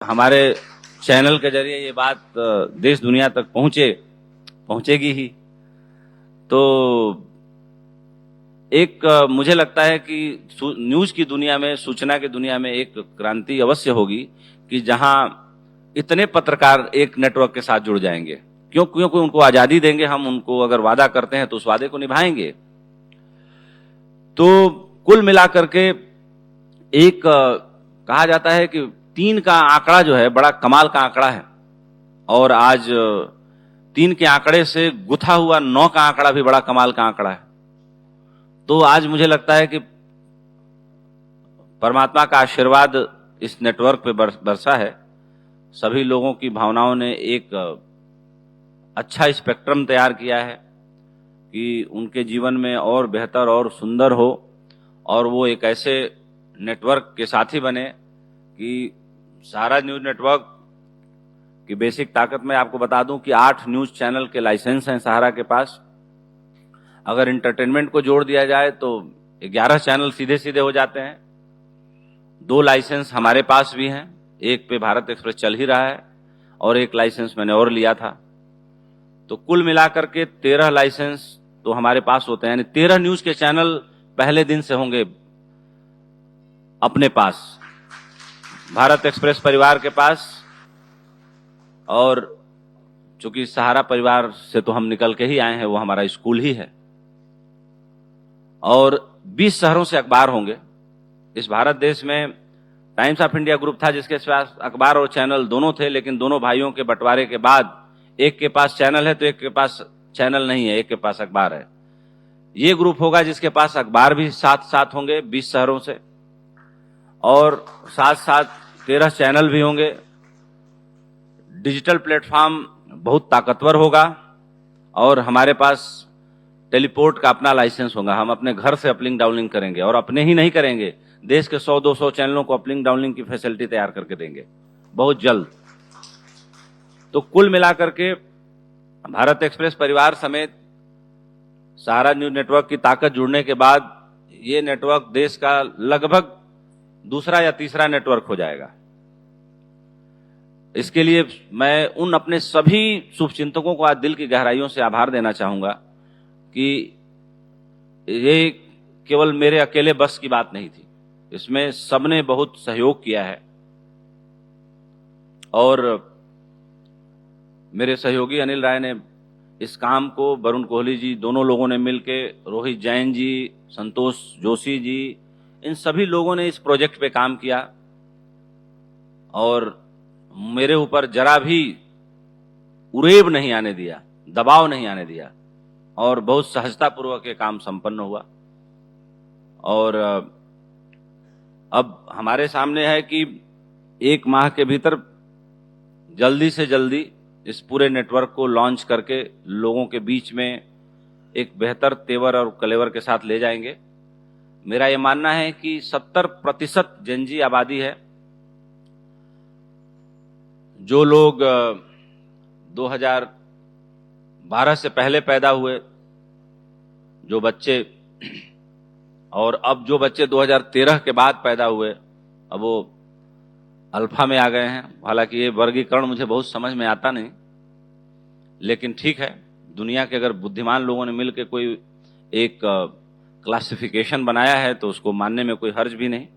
हमारे चैनल के जरिए ये बात देश दुनिया तक पहुंचेगी ही। तो एक मुझे लगता है कि न्यूज की दुनिया में, सूचना की दुनिया में एक क्रांति अवश्य होगी कि जहां इतने पत्रकार एक नेटवर्क के साथ जुड़ जाएंगे। क्योंकि उनको आजादी देंगे हम, उनको अगर वादा करते हैं तो उस वादे को निभाएंगे। तो कुल मिलाकर के एक कहा जाता है कि 3 का आंकड़ा जो है बड़ा कमाल का आंकड़ा है, और आज 3 के आंकड़े से गुथा हुआ 9 का आंकड़ा भी बड़ा कमाल का आंकड़ा है। तो आज मुझे लगता है कि परमात्मा का आशीर्वाद इस नेटवर्क पे बरसा है। सभी लोगों की भावनाओं ने एक अच्छा स्पेक्ट्रम तैयार किया है कि उनके जीवन में और बेहतर और सुंदर हो, और वो एक ऐसे नेटवर्क के साथी बने कि सहारा न्यूज नेटवर्क की बेसिक ताकत में आपको बता दूं कि 8 न्यूज चैनल के लाइसेंस हैं सहारा के पास। अगर इंटरटेनमेंट को जोड़ दिया जाए तो 11 चैनल सीधे सीधे हो जाते हैं। 2 लाइसेंस हमारे पास भी हैं, एक पे भारत एक्सप्रेस चल ही रहा है और एक लाइसेंस मैंने और लिया था। तो कुल मिलाकर के 13 लाइसेंस तो हमारे पास होते हैं, यानी 13 न्यूज के चैनल पहले दिन से होंगे अपने पास, भारत एक्सप्रेस परिवार के पास। और चूंकि सहारा परिवार से तो हम निकल के ही आए हैं, वो हमारा स्कूल ही है। और 20 शहरों से अखबार होंगे। इस भारत देश में टाइम्स ऑफ इंडिया ग्रुप था जिसके पास अखबार और चैनल दोनों थे, लेकिन दोनों भाइयों के बंटवारे के बाद एक के पास चैनल है तो एक के पास चैनल नहीं है, एक के पास अखबार है। ये ग्रुप होगा जिसके पास अखबार भी साथ साथ होंगे 20 शहरों से, और साथ साथ 13 चैनल भी होंगे। डिजिटल प्लेटफॉर्म बहुत ताकतवर होगा, और हमारे पास टेलीपोर्ट का अपना लाइसेंस होगा। हम अपने घर से अपलिंक डाउनलिंक करेंगे, और अपने ही नहीं करेंगे, देश के 100-200 चैनलों को अपलिंक डाउनलिंक की फैसिलिटी तैयार करके देंगे बहुत जल्द। तो कुल मिलाकर के भारत एक्सप्रेस परिवार समेत सहारा न्यूज नेटवर्क की ताकत जुड़ने के बाद ये नेटवर्क देश का लगभग दूसरा या तीसरा नेटवर्क हो जाएगा। इसके लिए मैं उन अपने सभी शुभचिंतकों को आज दिल की गहराइयों से आभार देना चाहूंगा कि ये केवल मेरे अकेले बस की बात नहीं थी, इसमें सबने बहुत सहयोग किया है। और मेरे सहयोगी अनिल राय ने इस काम को, वरुण कोहली जी, दोनों लोगों ने मिलके, रोहित जैन जी, संतोष जोशी जी, इन सभी लोगों ने इस प्रोजेक्ट पे काम किया, और मेरे ऊपर जरा भी उरेब नहीं आने दिया, दबाव नहीं आने दिया, और बहुत सहजतापूर्वक ये काम संपन्न हुआ। और अब हमारे सामने है कि 1 माह के भीतर जल्दी से जल्दी इस पूरे नेटवर्क को लॉन्च करके लोगों के बीच में एक बेहतर तेवर और कलेवर के साथ ले जाएंगे। मेरा ये मानना है कि 70% जनजी आबादी है। जो लोग 2012 से पहले पैदा हुए, जो बच्चे, और अब जो बच्चे 2013 के बाद पैदा हुए, अब वो अल्फा में आ गए हैं। हालांकि ये वर्गीकरण मुझे बहुत समझ में आता नहीं, लेकिन ठीक है, दुनिया के अगर बुद्धिमान लोगों ने मिलकर कोई एक क्लासिफिकेशन बनाया है तो उसको मानने में कोई हर्ज भी नहीं।